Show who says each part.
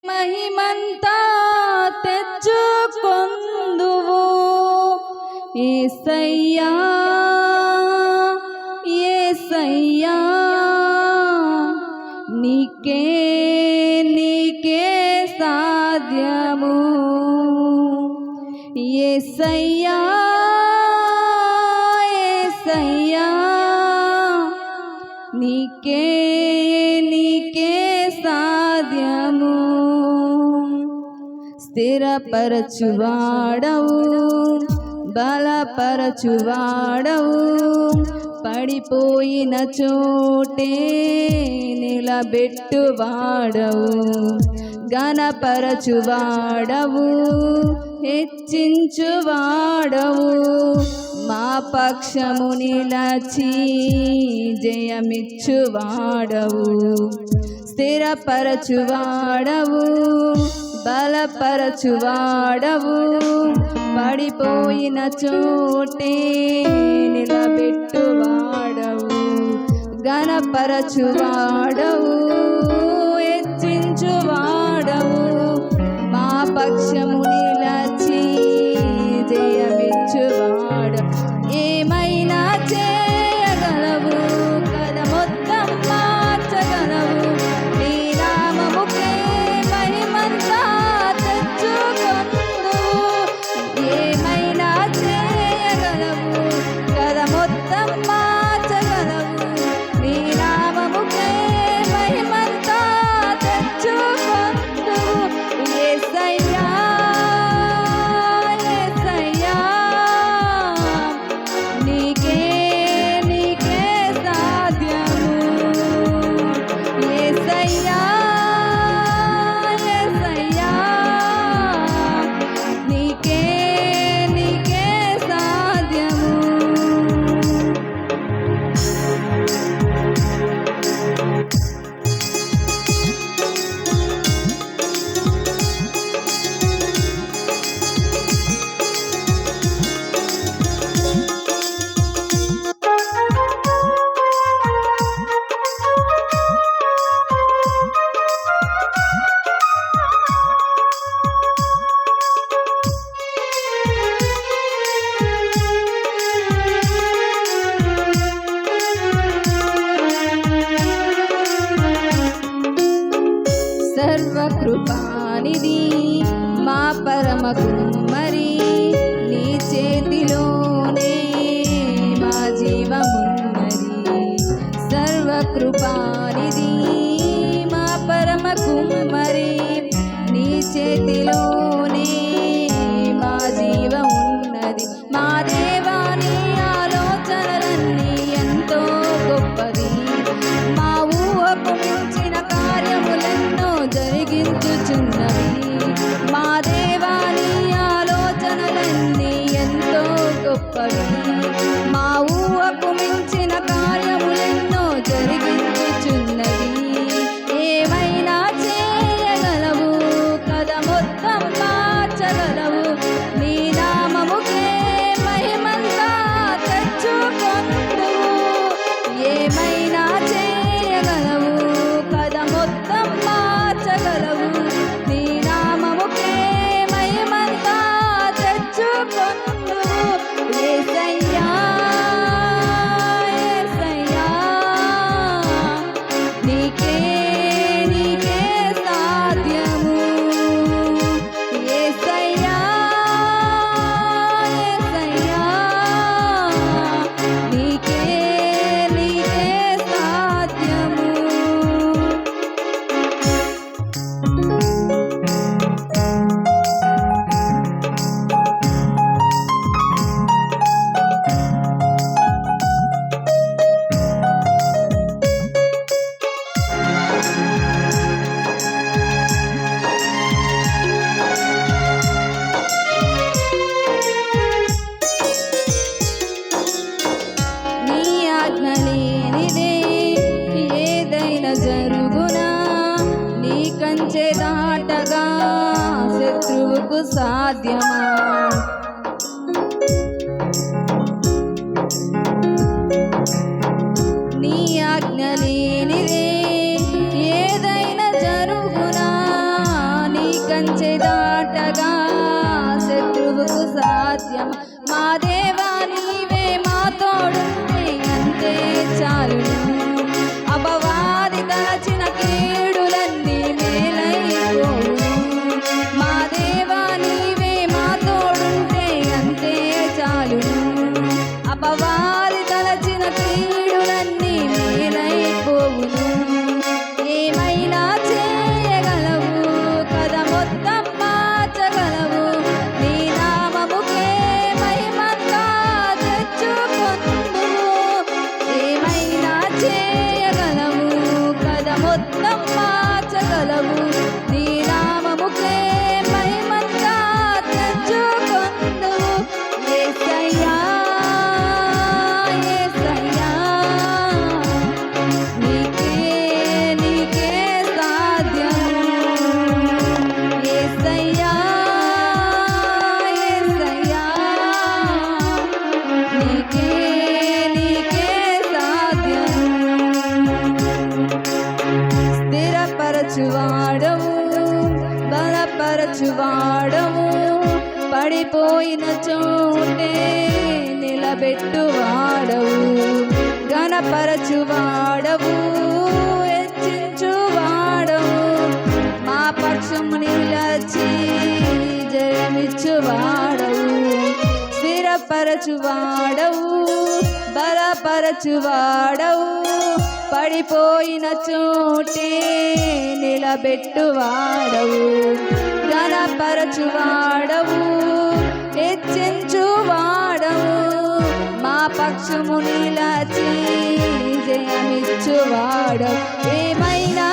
Speaker 1: మహిమంతా తెచ్చుకొందువు యేసయ్యా యేసయ్యా నీకే నీకే సాధ్యము యేసయ్యా యేసయ్యా నీకే నీకే సాధ్యము స్థిరపరచువాడవు బలపరచువాడవు పడిపోయిన చోటే నిలబెట్టువాడవు ఘనపరచువాడవు హెచ్చించువాడవు మా పక్షము నిలచి జయమిచ్చువాడవు స్థిరపరచువాడవు బలపరచువాడవు పడిపోయిన చోటే నిలబెట్టువాడవు ఘనపరచువాడవు హెచ్చించువాడవు మా పక్షము నిలచి జయమిచ్చువాడు ఏమైనా చేయగలవు కదా మొత్తం మార్చగలవు నీ నామముకే మహిమంతా తెచ్చుకొందువు ఏమైనా చేయగలవు కదా మొత్తం మార్చగలవు నీ నామముకే మహిమంతా తెచ్చుకొందువు యేసయ్యా యేసయ్యా నీకే నీకే సాధ్యము యేసయ్యా యేసయ్యా నీకే నీకే సాధ్యము సర్వకృపానిధి మా పరమ కుమ్మరి నీ చేతిలోనే మా జీవమున్నది సర్వకృపానిధి మా పరమ కుమ్మరి నీ చేతిలోనే మా జీవమున్నది మా దేవాని ఆలోచనలన్నీ ఎంతో గొప్పది మా ఊహకు మించిన కార్యములెన్నో జరిగించుచున్నవి మా దేవాని ఆలోచనలన్నీ ఎంతో గొప్పవి మా ఊహకు మించిన కార్యములెన్నో జరిగించుచున్నవి ఏమైనా చేయగలవు కదా మొత్తం మార్చగలవు నీ నామముకే మహిమంతా తెచ్చుకొందువు ఏమైనా చేయగలవు కదా మొత్తం మార్చగలవు నీ నామముకే మహిమంతా తెచ్చుకొందువు యేసయ్యా యేసయ్యా నీకే నీకే సాధ్యము యేసయ్యా యేసయ్యా నీకే నీకే సాధ్యము నీ ఆజ్ఞ లేనిదే ఏదైనా జరుగునా నీ కంచె దాటగా శత్రువుకు సాధ్యమా నీ ఆజ్ఞ లేనిదే ఏదైనా జరుగునా సాధ్యం. మా దేవా నీవే మా తోడుంటే అంతే చాలును. అపవాది తలచిన కీడులన్నీ మేలైపోవును. మా దేవా నీవే మా తోడుంటే అంతే చాలును. అపవాది తలచిన కీడులన్నీ మేలైపోవును. ఏమైనా చేయగలవు కదా, మొత్తం మార్చగలవు. నీ నామముకే మహిమంతా తెచ్చుకొందుము. ఏమైనా చేయగలవు కదా, మొత్తం మార్చగలవు. నీ నామముకే మహిమంతా తెచ్చుకొందుము. యేసయ్యా యేసయ్యా నీకే నీకే సాధ్యం. యేసయ్యా యేసయ్యా నీకే నీకే సాధ్యం. స్థిరపరచువాడవు బలపరచువాడవు, పడిపోయిన చోటే నిలబెట్టువాడవు. ఘనపరచువాడవు హెచ్చించువాడవు, మా పక్షము నిలచి జయమిచ్చువాడవు. స్థిరపరచువాడవు బలపరచువాడవు, పడిపోయిన చోటే నిలబెట్టువాడవు. ఘనపరచువాడవు హెచ్చించువాడవు, మా పక్షము నిలచి జయమిచ్చువాడవు. ఏమైనా